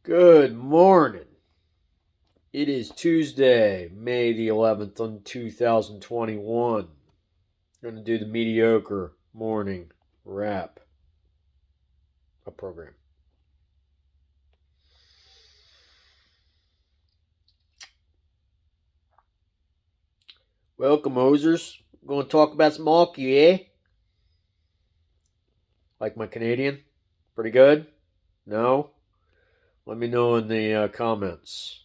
Good morning. It is Tuesday, May the 11th, 2021. I'm going to do the Mediocre Morning Wrap up program. Welcome, Hosers. I'm going to talk about some hockey, eh? Like my Canadian? Pretty good? No? Let me know in the comments.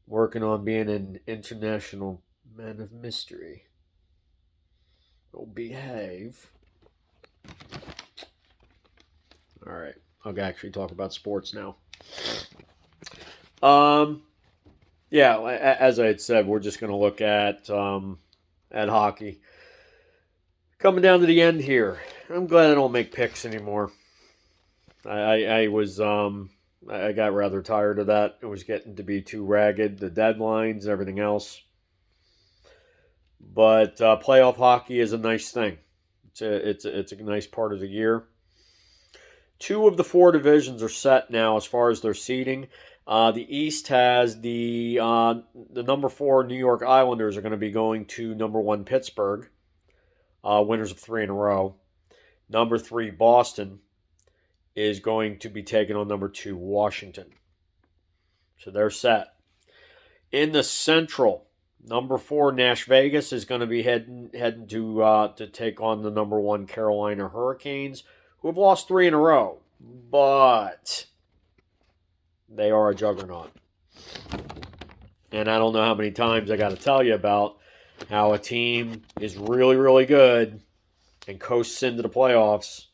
Working on being an international man of mystery. Oh, behave. All right, I'll actually talk about sports now. Yeah, as I had said, we're just going to look at hockey. Coming down to the end here, I'm glad I don't make picks anymore. I got rather tired of that. It was getting to be too ragged, the deadlines, everything else. But playoff hockey is a nice thing. It's a nice part of the year. 2 of the 4 divisions are set now as far as their seeding. The East has the number 4 New York Islanders are going to be going to number 1 Pittsburgh, winners of 3 in a row. Number 3 Boston is going to be taking on number 2 Washington. So they're set. In the Central, number 4 Nash Vegas is going to be heading to take on the number 1 Carolina Hurricanes, who have lost 3 in a row, but they are a juggernaut. And I don't know how many times I got to tell you about how a team is really, really good and coasts into the playoffs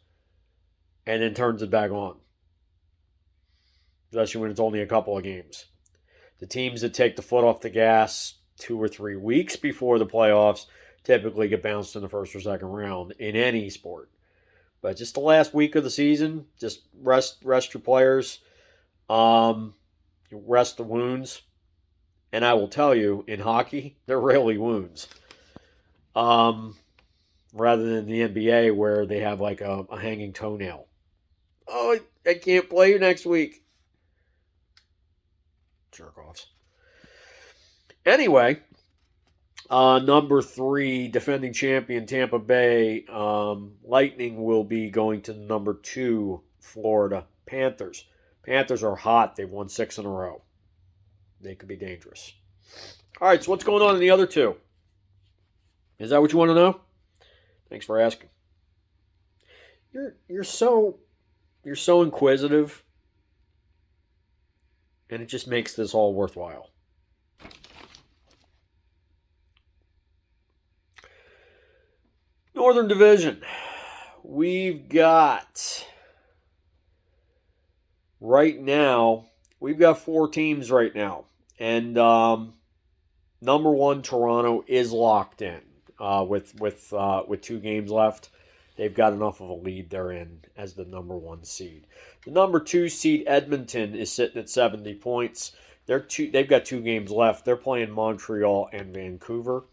and then turns it back on. Especially when it's only a couple of games. The teams that take the foot off the gas 2 or 3 weeks before the playoffs typically get bounced in the first or second round in any sport. But just the last week of the season, just rest your players, rest the wounds. And I will tell you, in hockey, they're rarely wounds. Rather than the NBA where they have like a hanging toenail. Oh, I can't play you next week. Jerk-offs. Anyway, number 3, defending champion Tampa Bay Lightning will be going to number 2 Florida Panthers. Panthers are hot. They've won 6 in a row. They could be dangerous. All right, so what's going on in the other 2? Is that what you want to know? Thanks for asking. You're so inquisitive, and it just makes this all worthwhile. Northern Division. We've got we've got 4 teams right now. And number 1 Toronto is locked in with 2 games left. They've got enough of a lead they're in as the number 1 seed. The number 2 seed Edmonton is sitting at 70 points. They've got 2 games left. They're playing Montreal and Vancouver.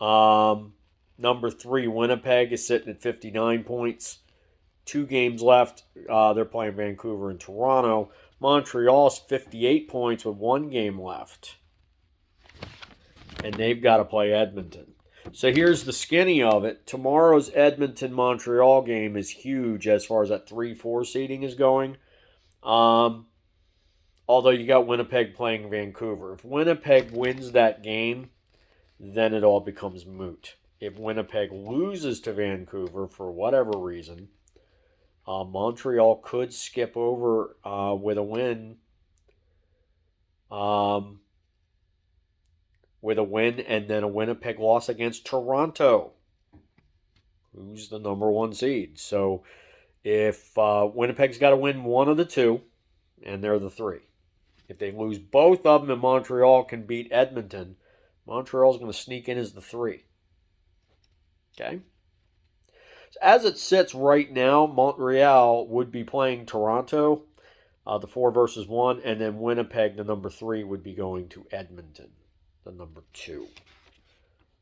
Number 3 Winnipeg is sitting at 59 points. 2 games left. They're playing Vancouver and Toronto. Montreal's 58 points with 1 game left. And they've got to play Edmonton. So here's the skinny of it. Tomorrow's Edmonton-Montreal game is huge as far as that 3-4 seeding is going. Although you got Winnipeg playing Vancouver. If Winnipeg wins that game, then it all becomes moot. If Winnipeg loses to Vancouver for whatever reason, Montreal could skip over with a win. With a win and then a Winnipeg loss against Toronto, who's the number 1 seed. So if Winnipeg's got to win one of the 2, and they're the 3. If they lose both of them and Montreal can beat Edmonton, Montreal's going to sneak in as the 3. Okay? So as it sits right now, Montreal would be playing Toronto, the 4 versus 1, and then Winnipeg, the number 3, would be going to Edmonton, the number 2.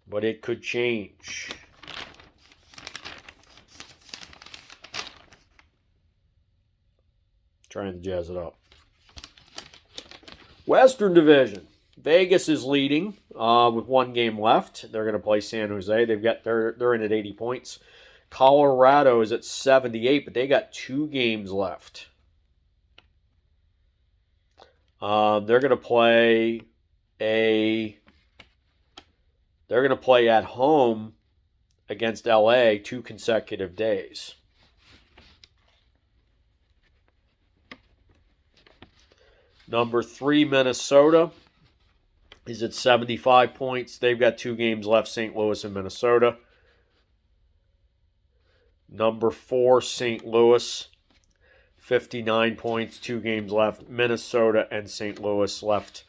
But it could change. trying to jazz it up. Western Division. Vegas is leading with 1 game left. They're going to play San Jose. They're in at 80 points. Colorado is at 78, but they got 2 games left. They're going to play at home against LA 2 consecutive days. Number 3, Minnesota is at 75 points. They've got 2 games left, St. Louis and Minnesota. Number 4, St. Louis, 59 points, 2 games left. Minnesota and St. Louis left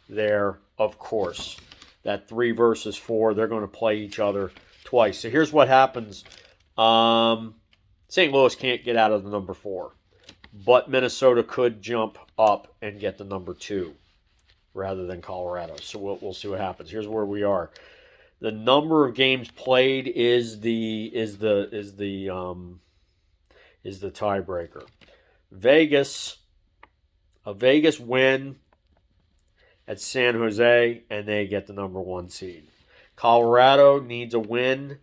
there, of course. That 3 versus 4, they're going to play each other twice. So here's what happens. St. Louis can't get out of the number 4. But Minnesota could jump up and get the number 2 rather than Colorado. So we'll see what happens. Here's where we are. The number of games played is the tiebreaker. A Vegas win at San Jose, and they get the number 1 seed. Colorado needs one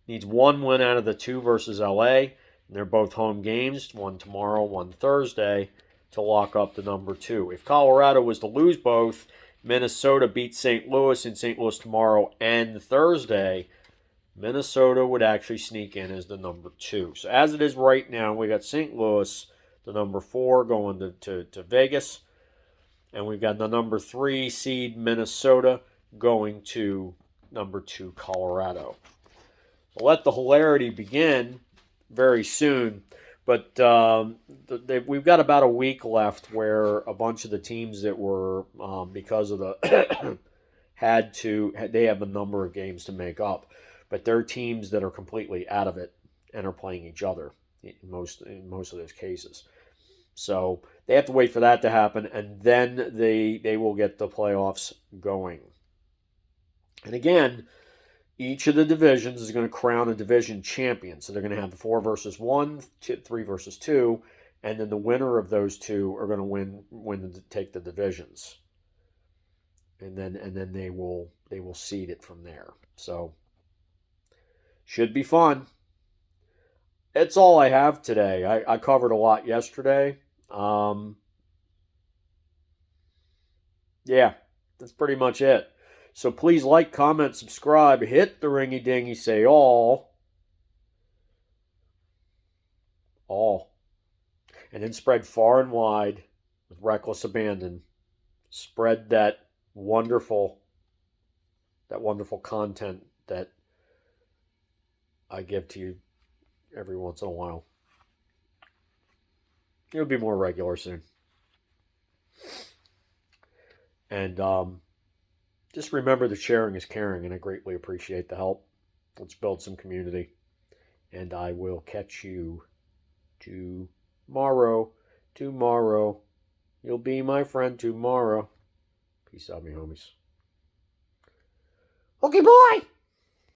win out of the 2 versus LA. They're both home games, one tomorrow, one Thursday, to lock up the number 2. If Colorado was to lose both, Minnesota beats St. Louis in St. Louis tomorrow and Thursday, Minnesota would actually sneak in as the number 2. So as it is right now, we got St. Louis, the number 4, going to Vegas. And we've got the number 3 seed, Minnesota, going to number 2, Colorado. We'll let the hilarity begin very soon, but we've got about a week left where a bunch of the teams that were because of the they have a number of games to make up, but they're teams that are completely out of it and are playing each other in most of those cases. So they have to wait for that to happen, and then they will get the playoffs going. And again, each of the divisions is going to crown a division champion. So they're going to have the 4 versus 1, 3 versus 2, and then the winner of those 2 are going to take the divisions. And then they will seed it from there. So should be fun. It's all I have today. I covered a lot yesterday. Yeah, that's pretty much it. So please like, comment, subscribe, hit the ringy dingy, say all, and then spread far and wide with reckless abandon. Spread that wonderful content that I give to you every once in a while. It'll be more regular soon. And just remember that sharing is caring, and I greatly appreciate the help. Let's build some community. And I will catch you tomorrow. You'll be my friend tomorrow. Peace out, me homies. Okay, boy!